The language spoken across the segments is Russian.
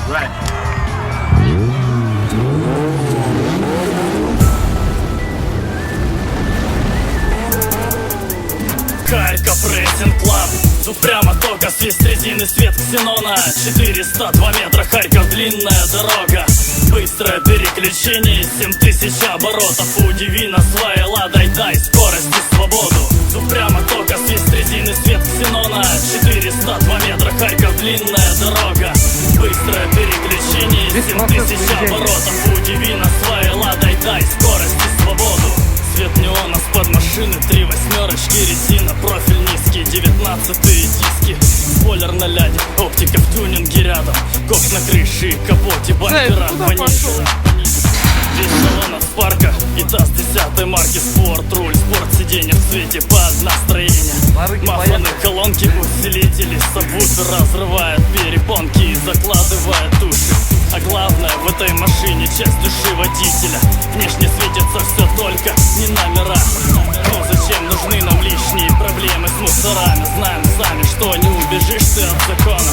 Right. Харьков Рейсинг Клаб. Тут прямо только свист резины, свет ксенона. 402 метра, Харьков, длинная дорога. Быстрое переключение, 7000 оборотов. Удиви нас своей ладой, дай скорость и свободу. Тут прямо только свист резины, свет ксенона. 402 метра, Харьков, длинная дорога. Быстрое переключение, 7000 оборотов. Удиви нас своей ладой, дай скорость и свободу. Свет неона с-под машины, 3 восьмерочки, резина, профиль низкий, 19-е диски. Спойлер на ляде, оптика в тюнинге рядом. Ковш на крыше и капоте, бампера понизила. Весь салон от Спарка и ТАЗ 10-й марки. Спорт, руль, спорт, сиденье в цвете под настроение. Масланы, колонки, усилители, сабвуфер разрывает перепонки и закладывает уши. А главное в этой машине часть души водителя. Внешне светится все только не номера. Но зачем нужны нам лишние проблемы с мусорами? Знаем сами, что не убежишь ты от закона.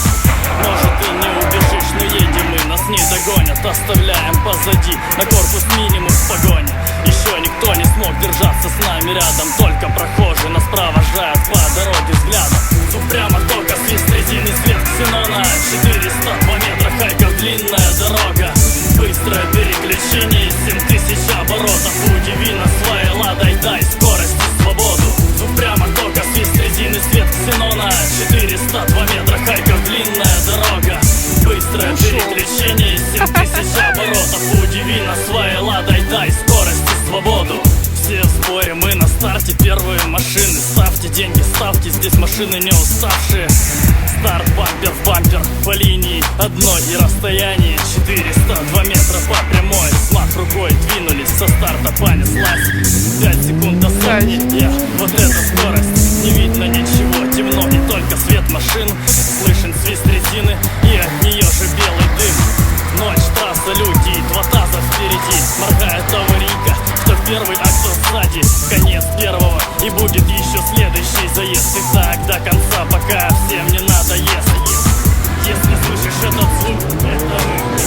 Может и не убежишь, но едем мы, нас не догонят. Оставляем позади на корпус минимум в погоне. Еще никто не смог держаться с нами рядом. Только прохожие нас провожают по дороге взглядом. Тут прямо только свист резины, свет ксенона. 402 метра, Харьков, длинная дорога. Быстрое переключение, 7000 оборотов. Удиви нас своей ладой, дай скорость и свободу. Тут прямо только свист резины, свет ксенона. 402 метра, Харьков, длинная дорога. Быстрое переключение, 7000 оборотов. Удиви нас своей ладой, дай скорость и свободу. Все в сборе, мы на старте, первые машины. Ставьте деньги, ставьте, здесь машины не уставшие. Старт бампер в бампер, по линии одной и расстояние 402 метра по прямой. Смах рукой, двинулись, со старта понеслась. 5 секунд до сотни, вот эта скорость. Не видно ничего, темно и только свет машин. Слышен свист резины и от нее же белый дым. Ночь, трасса, люди и 2 таза впереди. Моргает аварийка, кто первый, а кто сзади. Конец первого и будет еще следующий заезд. И так до конца, пока всем не надоест. Если слышишь этот звук, это мы.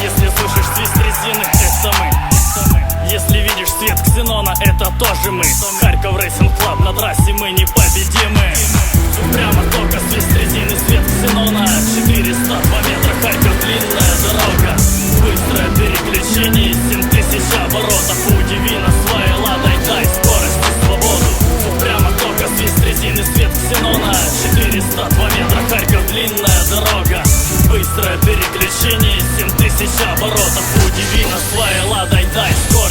Если слышишь свист резины, это мы. Если видишь свет ксенона, это тоже мы. Харьков Рейсинг Клаб, на трассе мы непобедимы. Прямо только свист резины, свет ксенона. 402 метра, Харьков, длинная дорога. Быстрое переключение, 7000 оборотов. Удиви нас своей ладой, дай скорость и свободу. Прямо только свист резины, свет ксенона. 402 метра, Харьков, длинная дорога. Быстрое переключение, 7000 оборотов. Удиви нас своей ладой, дай скорость.